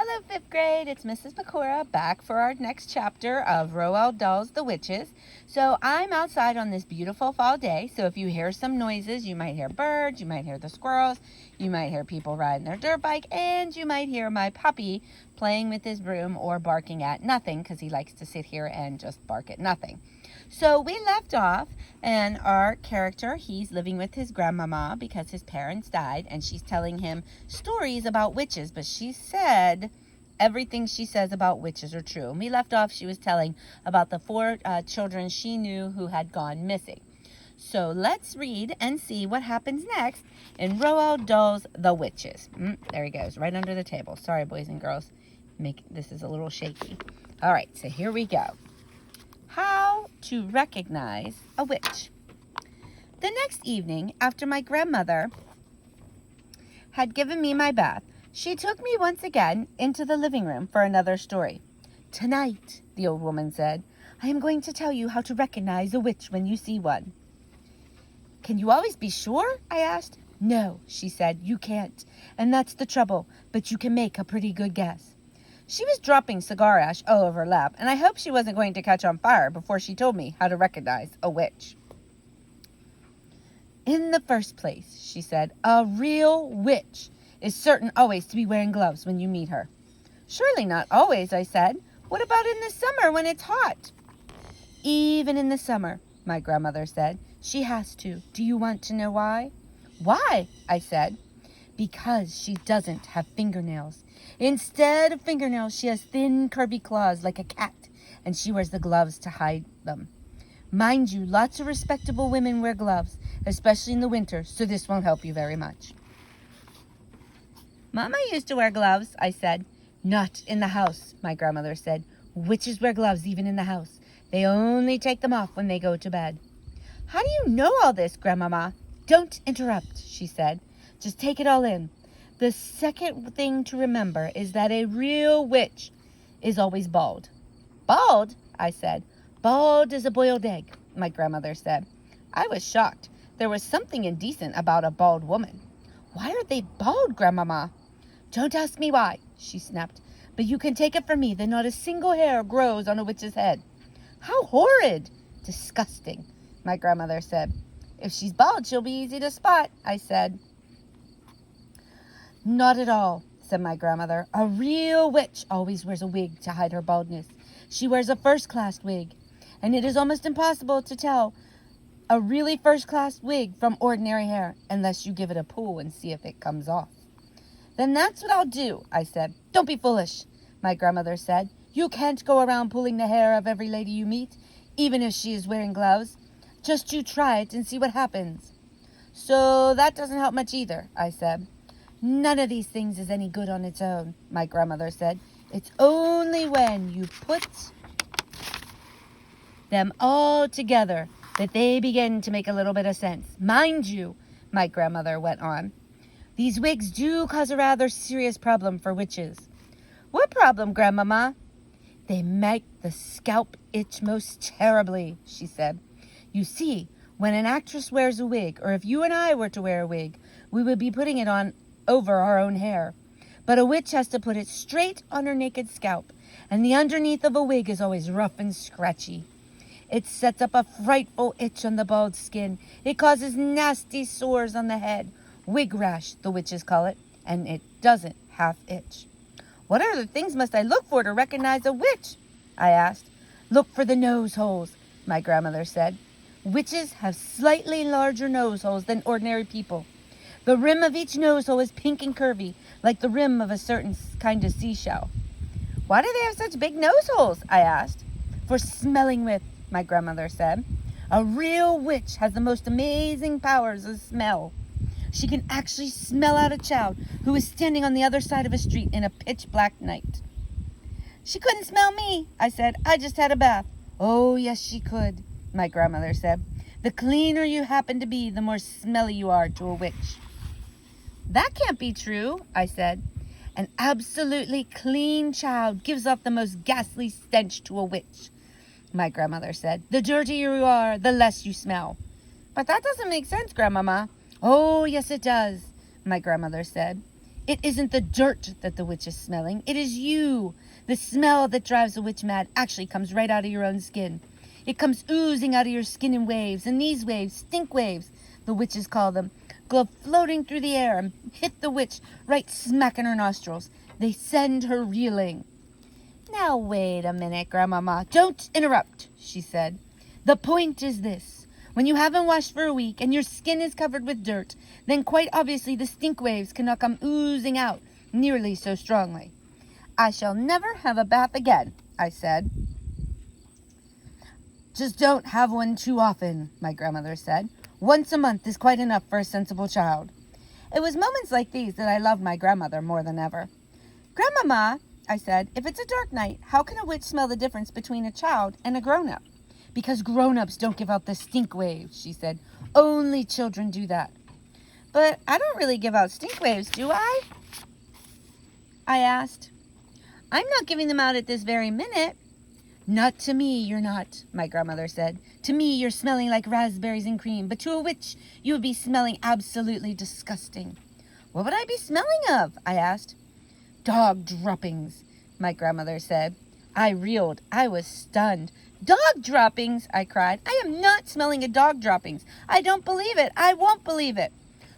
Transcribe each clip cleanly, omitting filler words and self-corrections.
Hello, 5th grade. It's Mrs. Pecora back for our next chapter of Roald Dahl's The Witches. So I'm outside on this beautiful fall day. So if you hear some noises, you might hear birds, you might hear the squirrels, you might hear people riding their dirt bike, and you might hear my puppy playing with his broom or barking at nothing because he likes to sit here and just bark at nothing. So we left off, and our character, he's living with his grandmama because his parents died, and she's telling him stories about witches, but she said everything she says about witches are true. And we left off, she was telling about the 4 children she knew who had gone missing. So let's read and see what happens next in Roald Dahl's The Witches. There he goes, right under the table. Sorry, boys and girls. This is a little shaky. All right, so here we go. How to recognize a witch. The next evening, after my grandmother had given me my bath, she took me once again into the living room for another story. "Tonight," the old woman said, "I am going to tell you how to recognize a witch when you see one." "Can you always be sure?" I asked. "No," she said, "you can't, and that's the trouble, but you can make a pretty good guess." She was dropping cigar ash all over her lap, and I hoped she wasn't going to catch on fire before she told me how to recognize a witch. "In the first place," she said, "a real witch is certain always to be wearing gloves when you meet her." "Surely not always," I said. "What about in the summer when it's hot?" "Even in the summer," my grandmother said, "she has to. Do you want to know why?" "Why?" I said. "Because she doesn't have fingernails. Instead of fingernails, she has thin, curvy claws like a cat, and she wears the gloves to hide them. Mind you, lots of respectable women wear gloves, especially in the winter, so this won't help you very much." "Mama used to wear gloves," I said. "Not in the house," my grandmother said. "Witches wear gloves even in the house. They only take them off when they go to bed." "How do you know all this, Grandmama?" "Don't interrupt," she said. "Just take it all in. The second thing to remember is that a real witch is always bald." "Bald?" I said. "Bald as a boiled egg," my grandmother said. I was shocked. There was something indecent about a bald woman. "Why are they bald, Grandmama?" "Don't ask me why," she snapped. "But you can take it from me that not a single hair grows on a witch's head." "How horrid!" "Disgusting," my grandmother said. "If she's bald, she'll be easy to spot," I said. "Not at all," said my grandmother. "A real witch always wears a wig to hide her baldness. She wears a first-class wig, and it is almost impossible to tell a really first-class wig from ordinary hair unless you give it a pull and see if it comes off." "Then that's what I'll do," I said. "Don't be foolish," my grandmother said. "You can't go around pulling the hair of every lady you meet, even if she is wearing gloves. Just you try it and see what happens." "So that doesn't help much either," I said. "None of these things is any good on its own," my grandmother said. "It's only when you put them all together that they begin to make a little bit of sense. Mind you," my grandmother went on, "these wigs do cause a rather serious problem for witches." "What problem, Grandmama?" "They make the scalp itch most terribly," she said. "You see, when an actress wears a wig, or if you and I were to wear a wig, we would be putting it on over our own hair. But a witch has to put it straight on her naked scalp, and the underneath of a wig is always rough and scratchy. It sets up a frightful itch on the bald skin. It causes nasty sores on the head. Wig rash, the witches call it, and it doesn't half itch." "What other things must I look for to recognize a witch?" I asked. "Look for the nose holes," my grandmother said. "Witches have slightly larger nose holes than ordinary people. The rim of each nose hole is pink and curvy, like the rim of a certain kind of seashell." "Why do they have such big nose holes?" I asked. "For smelling with," my grandmother said. "A real witch has the most amazing powers of smell. She can actually smell out a child who is standing on the other side of a street in a pitch-black night." "She couldn't smell me," I said. "I just had a bath." "Oh, yes, she could," my grandmother said. "The cleaner you happen to be, the more smelly you are to a witch." "That can't be true," I said. "An absolutely clean child gives off the most ghastly stench to a witch," my grandmother said. "The dirtier you are, the less you smell." "But that doesn't make sense, Grandmama." "Oh, yes, it does," my grandmother said. It isn't the dirt that the witch is smelling. It is you. The smell that drives a witch mad actually comes right out of your own skin. It comes oozing out of your skin in waves, and these waves, stink waves, the witches call them, go floating through the air and hit the witch right smack in her nostrils. They send her reeling. Now wait a minute, Grandmama. Don't interrupt, she said. The point is this. When you haven't washed for a week and your skin is covered with dirt, then quite obviously the stink waves cannot come oozing out nearly so strongly. I shall never have a bath again, I said. Just don't have one too often, my grandmother said. Once a month is quite enough for a sensible child. It was moments like these that I loved my grandmother more than ever. Grandmama, I said, if it's a dark night, how can a witch smell the difference between a child and a grown-up? Because grown-ups don't give out the stink waves, she said. Only children do that. But I don't really give out stink waves, do I? I asked. I'm not giving them out at this very minute. Not to me, you're not, my grandmother said. To me, you're smelling like raspberries and cream, but to a witch, you would be smelling absolutely disgusting. What would I be smelling of? I asked. Dog droppings, my grandmother said. I reeled. I was stunned. Dog droppings, I cried. I am not smelling a dog droppings. I don't believe it. I won't believe it.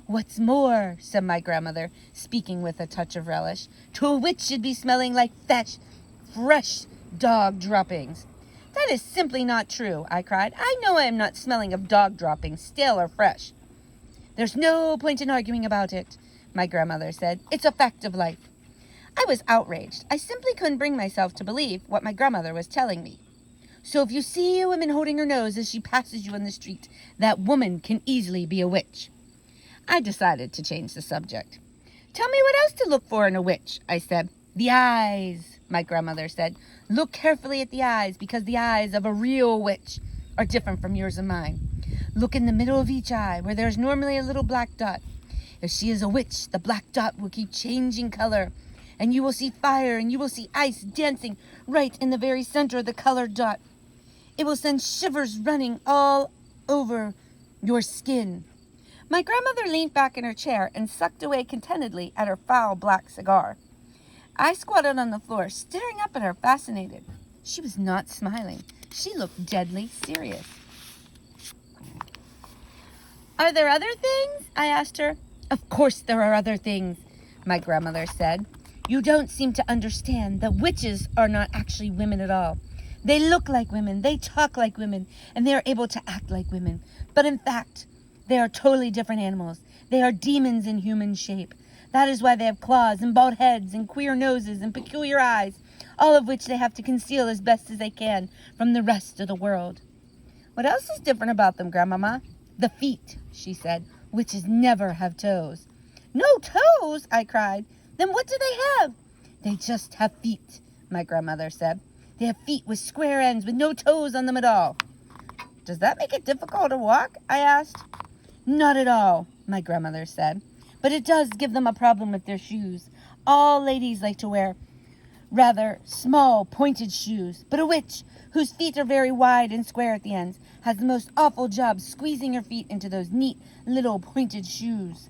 What's more, said my grandmother, speaking with a touch of relish, to a witch should be smelling like fresh dog droppings. That is simply not true, I cried. I know I am not smelling of dog droppings, stale or fresh. There's no point in arguing about it, my grandmother said. It's a fact of life. I was outraged. I simply couldn't bring myself to believe what my grandmother was telling me. So if you see a woman holding her nose as she passes you on the street, that woman can easily be a witch. I decided to change the subject. Tell me what else to look for in a witch, I said. The eyes, my grandmother said. Look carefully at the eyes, because the eyes of a real witch are different from yours and mine. Look in the middle of each eye, where there's normally a little black dot. If she is a witch, the black dot will keep changing color, and you will see fire, and you will see ice dancing right in the very center of the colored dot. It will send shivers running all over your skin. My grandmother leaned back in her chair and sucked away contentedly at her foul black cigar. I squatted on the floor, staring up at her, fascinated. She was not smiling. She looked deadly serious. Are there other things? I asked her. Of course there are other things, my grandmother said. You don't seem to understand that witches are not actually women at all. They look like women, they talk like women, and they are able to act like women. But in fact, they are totally different animals. They are demons in human shape. That is why they have claws and bald heads and queer noses and peculiar eyes, all of which they have to conceal as best as they can from the rest of the world. What else is different about them, Grandmama? The feet, she said. Witches never have toes. No toes, I cried. Then what do they have? They just have feet, my grandmother said. They have feet with square ends with no toes on them at all. Does that make it difficult to walk? I asked. Not at all, my grandmother said. But it does give them a problem with their shoes. All ladies like to wear rather small, pointed shoes. But a witch, whose feet are very wide and square at the ends, has the most awful job squeezing her feet into those neat little pointed shoes.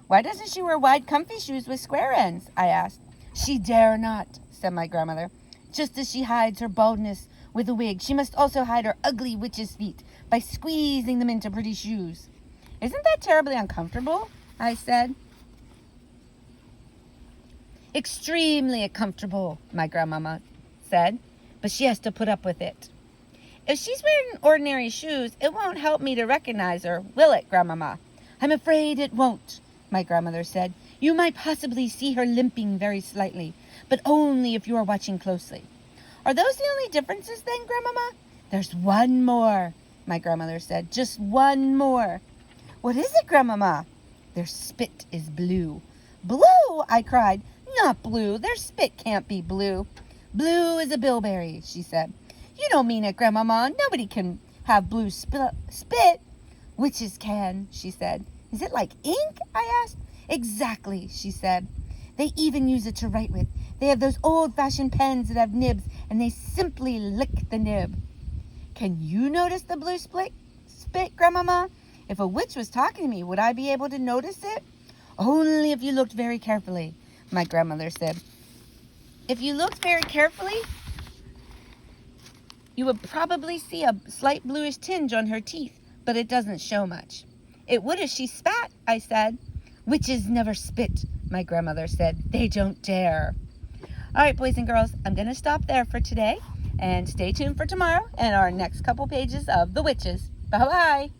Why doesn't she wear wide, comfy shoes with square ends? I asked. She dare not, said my grandmother. Just as she hides her baldness with a wig, she must also hide her ugly witch's feet by squeezing them into pretty shoes. Isn't that terribly uncomfortable? I said. Extremely uncomfortable, my grandmama said, but she has to put up with it. If she's wearing ordinary shoes, it won't help me to recognize her, will it, Grandmama? I'm afraid it won't, my grandmother said. You might possibly see her limping very slightly, but only if you are watching closely. Are those the only differences then, Grandmama? There's one more, my grandmother said. Just one more. What is it, Grandmama? Their spit is blue. Blue, I cried. Not blue. Their spit can't be blue. Blue is a bilberry, she said. You don't mean it, Grandmama. Nobody can have blue spit. Witches can, she said. Is it like ink? I asked. Exactly, she said. They even use it to write with. They have those old-fashioned pens that have nibs, and they simply lick the nib. Can you notice the blue spit, Grandmama? If a witch was talking to me, would I be able to notice it? Only if you looked very carefully, my grandmother said. If you looked very carefully, you would probably see a slight bluish tinge on her teeth, but it doesn't show much. It would if she spat, I said. Witches never spit, my grandmother said. They don't dare. All right, boys and girls, I'm going to stop there for today, and stay tuned for tomorrow and our next couple pages of The Witches. Bye-bye.